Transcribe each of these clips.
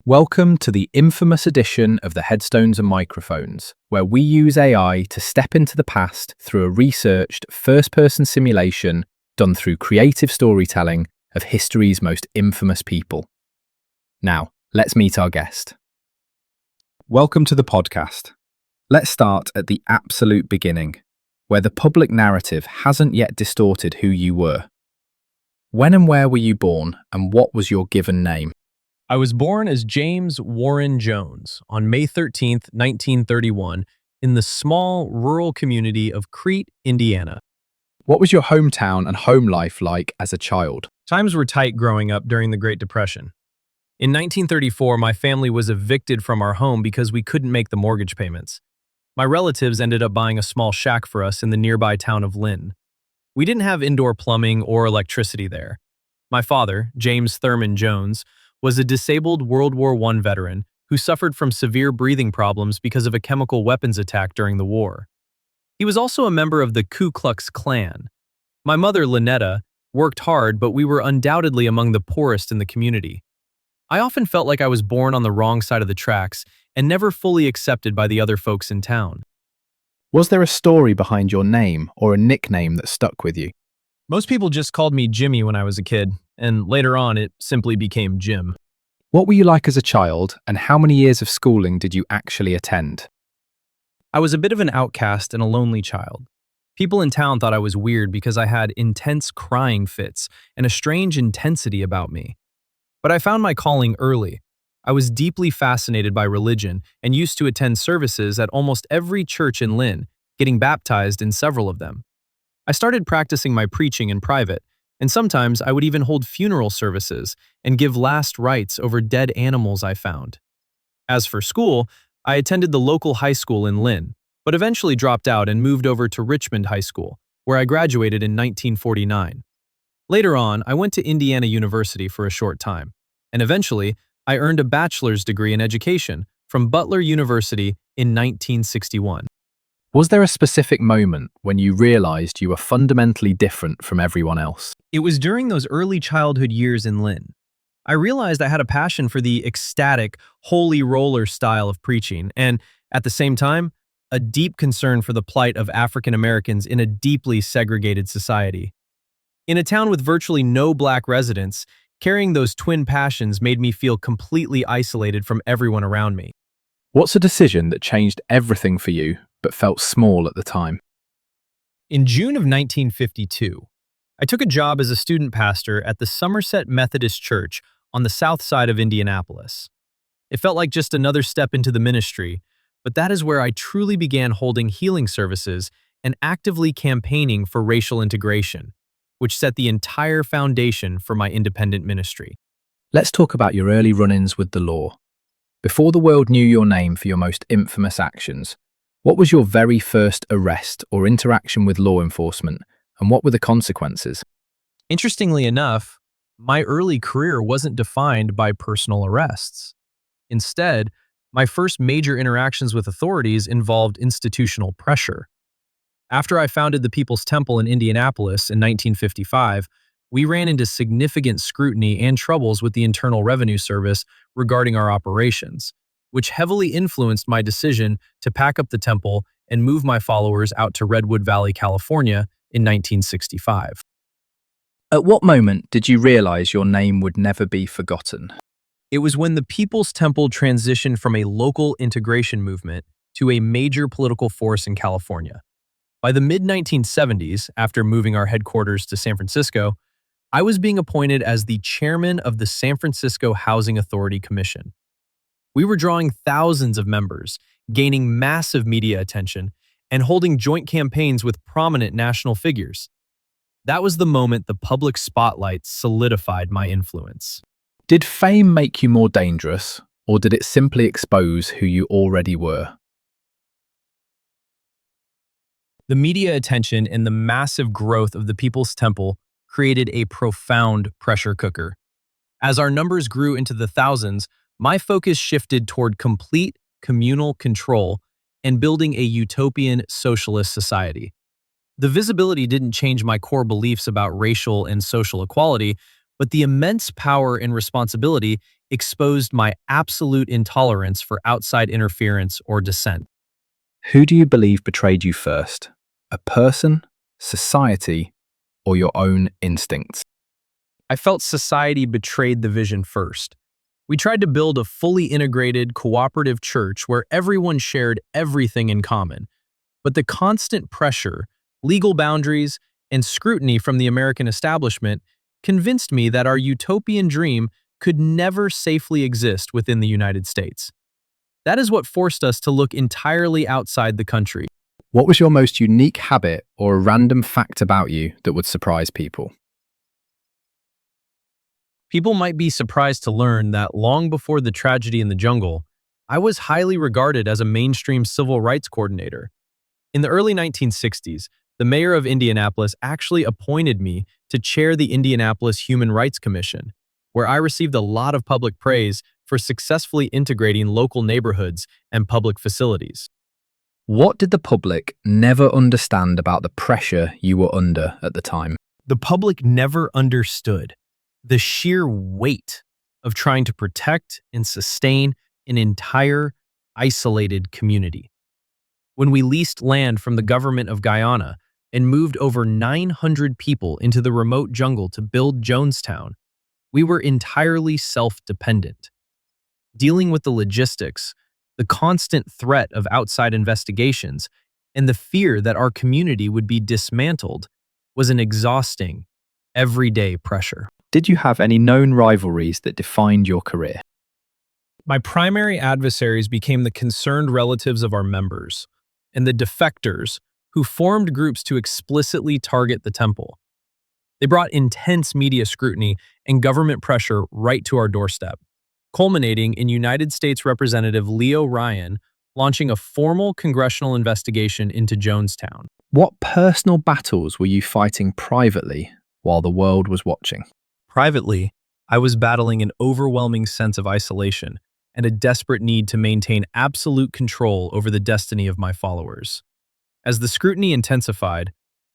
Welcome to the infamous edition of the Headstones and Microphones, where we use AI to step into the past through a researched first-person simulation done through creative storytelling of history's most infamous people. Now, let's meet our guest. Welcome to the podcast. Let's start at the absolute beginning, where the public narrative hasn't yet distorted who you were. When and where were you born, and what was your given name? I was born as James Warren Jones on May 13, 1931, in the small rural community of Crete, Indiana. What was your hometown and home life like as a child? Times were tight growing up during the Great Depression. In 1934, my family was evicted from our home because we couldn't make the mortgage payments. My relatives ended up buying a small shack for us in the nearby town of Lynn. We didn't have indoor plumbing or electricity there. My father, James Thurman Jones, was a disabled World War I veteran who suffered from severe breathing problems because of a chemical weapons attack during the war. He was also a member of the Ku Klux Klan. My mother, Lynetta, worked hard, but we were undoubtedly among the poorest in the community. I often felt like I was born on the wrong side of the tracks and never fully accepted by the other folks in town. Was there a story behind your name or a nickname that stuck with you? Most people just called me Jimmy when I was a kid, and later on it simply became Jim. What were you like as a child, and how many years of schooling did you actually attend? I was a bit of an outcast and a lonely child. People in town thought I was weird because I had intense crying fits and a strange intensity about me. But I found my calling early. I was deeply fascinated by religion and used to attend services at almost every church in Lynn, getting baptized in several of them. I started practicing my preaching in private, and sometimes I would even hold funeral services and give last rites over dead animals I found. As for school, I attended the local high school in Lynn, but eventually dropped out and moved over to Richmond High School, where I graduated in 1949. Later on, I went to Indiana University for a short time, and eventually, I earned a bachelor's degree in education from Butler University in 1961. Was there a specific moment when you realized you were fundamentally different from everyone else? It was during those early childhood years in Lynn. I realized I had a passion for the ecstatic, holy roller style of preaching, and, at the same time, a deep concern for the plight of African Americans in a deeply segregated society. In a town with virtually no black residents, carrying those twin passions made me feel completely isolated from everyone around me. What's a decision that changed everything for you, but felt small at the time? In June of 1952, I took a job as a student pastor at the Somerset Methodist Church on the south side of Indianapolis. It felt like just another step into the ministry, but that is where I truly began holding healing services and actively campaigning for racial integration, which set the entire foundation for my independent ministry. Let's talk about your early run-ins with the law. Before the world knew your name for your most infamous actions, what was your very first arrest or interaction with law enforcement, and what were the consequences? Interestingly enough, my early career wasn't defined by personal arrests. Instead, my first major interactions with authorities involved institutional pressure. After I founded the People's Temple in Indianapolis in 1955, we ran into significant scrutiny and troubles with the Internal Revenue Service regarding our operations, which heavily influenced my decision to pack up the temple and move my followers out to Redwood Valley, California in 1965. At what moment did you realize your name would never be forgotten? It was when the People's Temple transitioned from a local integration movement to a major political force in California. By the mid-1970s, after moving our headquarters to San Francisco, I was being appointed as the chairman of the San Francisco Housing Authority Commission. We were drawing thousands of members, gaining massive media attention, and holding joint campaigns with prominent national figures. That was the moment the public spotlight solidified my influence. Did fame make you more dangerous, or did it simply expose who you already were? The media attention and the massive growth of the People's Temple created a profound pressure cooker. As our numbers grew into the thousands, my focus shifted toward complete communal control and building a utopian socialist society. The visibility didn't change my core beliefs about racial and social equality, but the immense power and responsibility exposed my absolute intolerance for outside interference or dissent. Who do you believe betrayed you first? A person, society, or your own instincts? I felt society betrayed the vision first. We tried to build a fully integrated, cooperative church where everyone shared everything in common. But the constant pressure, legal boundaries, and scrutiny from the American establishment convinced me that our utopian dream could never safely exist within the United States. That is what forced us to look entirely outside the country. What was your most unique habit or a random fact about you that would surprise people? People might be surprised to learn that long before the tragedy in the jungle, I was highly regarded as a mainstream civil rights coordinator. In the early 1960s, the mayor of Indianapolis actually appointed me to chair the Indianapolis Human Rights Commission, where I received a lot of public praise for successfully integrating local neighborhoods and public facilities. What did the public never understand about the pressure you were under at the time? The public never understood the sheer weight of trying to protect and sustain an entire isolated community. When we leased land from the government of Guyana and moved over 900 people into the remote jungle to build Jonestown, we were entirely self-dependent. Dealing with the logistics, the constant threat of outside investigations, and the fear that our community would be dismantled was an exhausting, everyday pressure. Did you have any known rivalries that defined your career? My primary adversaries became the concerned relatives of our members and the defectors who formed groups to explicitly target the temple. They brought intense media scrutiny and government pressure right to our doorstep, culminating in United States Representative Leo Ryan launching a formal congressional investigation into Jonestown. What personal battles were you fighting privately while the world was watching? Privately, I was battling an overwhelming sense of isolation and a desperate need to maintain absolute control over the destiny of my followers. As the scrutiny intensified,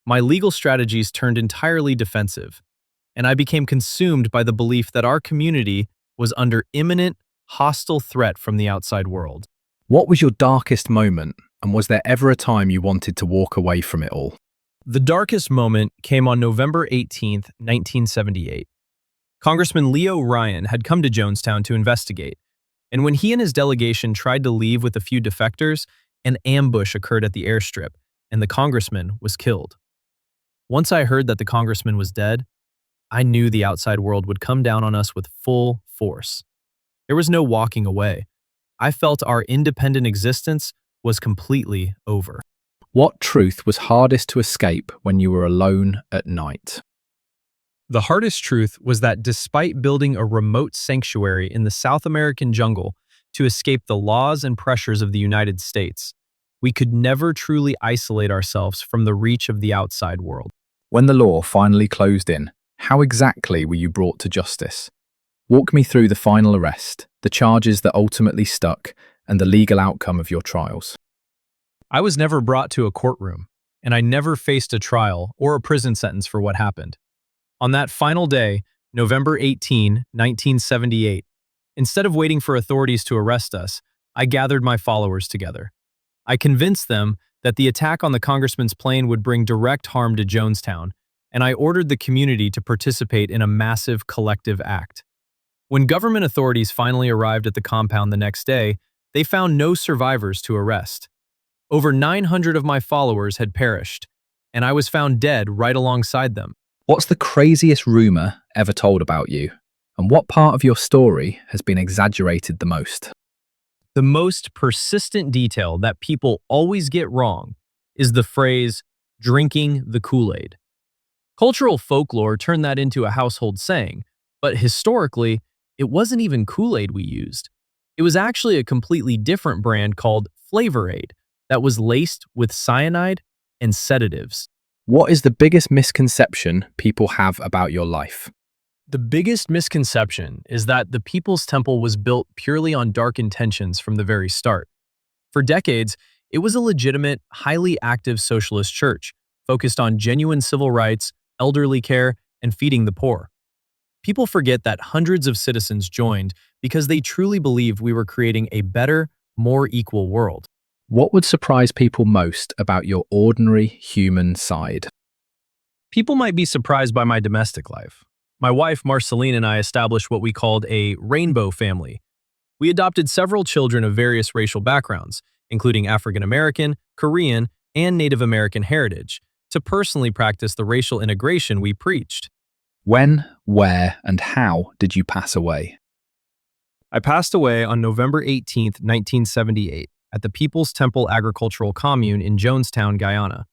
my legal strategies turned entirely defensive, and I became consumed by the belief that our community was under imminent, hostile threat from the outside world. What was your darkest moment, and was there ever a time you wanted to walk away from it all? The darkest moment came on November 18, 1978. Congressman Leo Ryan had come to Jonestown to investigate, and when he and his delegation tried to leave with a few defectors, an ambush occurred at the airstrip, and the congressman was killed. Once I heard that the congressman was dead, I knew the outside world would come down on us with full force. There was no walking away. I felt our independent existence was completely over. What truth was hardest to escape when you were alone at night? The hardest truth was that despite building a remote sanctuary in the South American jungle to escape the laws and pressures of the United States, we could never truly isolate ourselves from the reach of the outside world. When the law finally closed in, how exactly were you brought to justice? Walk me through the final arrest, the charges that ultimately stuck, and the legal outcome of your trials. I was never brought to a courtroom, and I never faced a trial or a prison sentence for what happened. On that final day, November 18, 1978, instead of waiting for authorities to arrest us, I gathered my followers together. I convinced them that the attack on the congressman's plane would bring direct harm to Jonestown, and I ordered the community to participate in a massive collective act. When government authorities finally arrived at the compound the next day, they found no survivors to arrest. Over 900 of my followers had perished, and I was found dead right alongside them. What's the craziest rumor ever told about you? And what part of your story has been exaggerated the most? The most persistent detail that people always get wrong is the phrase, drinking the Kool-Aid. Cultural folklore turned that into a household saying, but historically, it wasn't even Kool-Aid we used. It was actually a completely different brand called Flavor Aid that was laced with cyanide and sedatives. What is the biggest misconception people have about your life? The biggest misconception is that the People's Temple was built purely on dark intentions from the very start. For decades, it was a legitimate, highly active socialist church, focused on genuine civil rights, elderly care, and feeding the poor. People forget that hundreds of citizens joined because they truly believed we were creating a better, more equal world. What would surprise people most about your ordinary human side? People might be surprised by my domestic life. My wife, Marceline, and I established what we called a rainbow family. We adopted several children of various racial backgrounds, including African American, Korean, and Native American heritage, to personally practice the racial integration we preached. When, where, and how did you pass away? I passed away on November 18th, 1978, at the People's Temple Agricultural Commune in Jonestown, Guyana.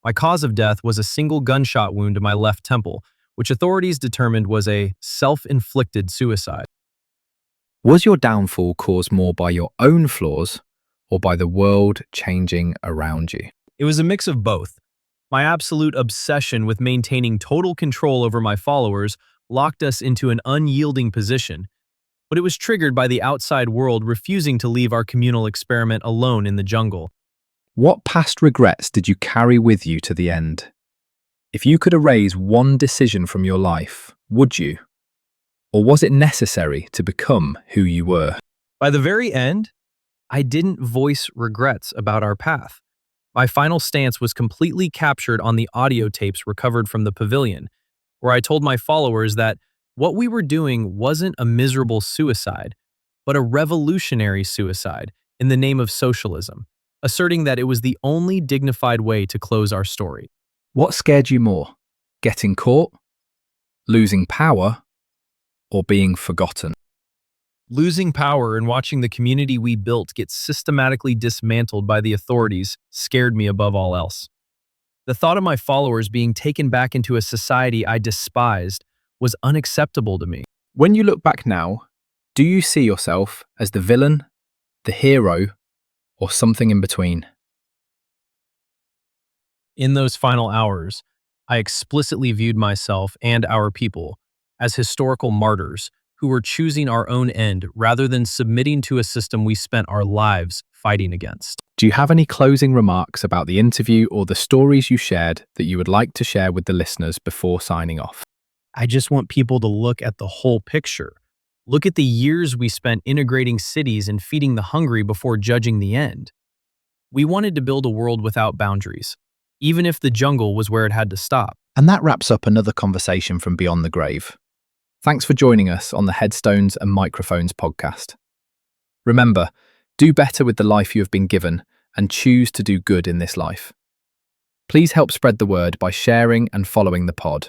My cause of death was a single gunshot wound to my left temple, which authorities determined was a self-inflicted suicide. Was your downfall caused more by your own flaws or by the world changing around you? It was a mix of both. My absolute obsession with maintaining total control over my followers locked us into an unyielding position, but it was triggered by the outside world refusing to leave our communal experiment alone in the jungle. What past regrets did you carry with you to the end? If you could erase one decision from your life, would you? Or was it necessary to become who you were? By the very end, I didn't voice regrets about our path. My final stance was completely captured on the audio tapes recovered from the pavilion, where I told my followers that what we were doing wasn't a miserable suicide, but a revolutionary suicide in the name of socialism, asserting that it was the only dignified way to close our story. What scared you more? Getting caught? Losing power? Or being forgotten? Losing power and watching the community we built get systematically dismantled by the authorities scared me above all else. The thought of my followers being taken back into a society I despised was unacceptable to me. When you look back now, do you see yourself as the villain, the hero, or something in between? In those final hours, I explicitly viewed myself and our people as historical martyrs who were choosing our own end rather than submitting to a system we spent our lives fighting against. Do you have any closing remarks about the interview or the stories you shared that you would like to share with the listeners before signing off? I just want people to look at the whole picture. Look at the years we spent integrating cities and feeding the hungry before judging the end. We wanted to build a world without boundaries, even if the jungle was where it had to stop. And that wraps up another conversation from Beyond the Grave. Thanks for joining us on the Headstones and Microphones podcast. Remember, do better with the life you have been given and choose to do good in this life. Please help spread the word by sharing and following the pod.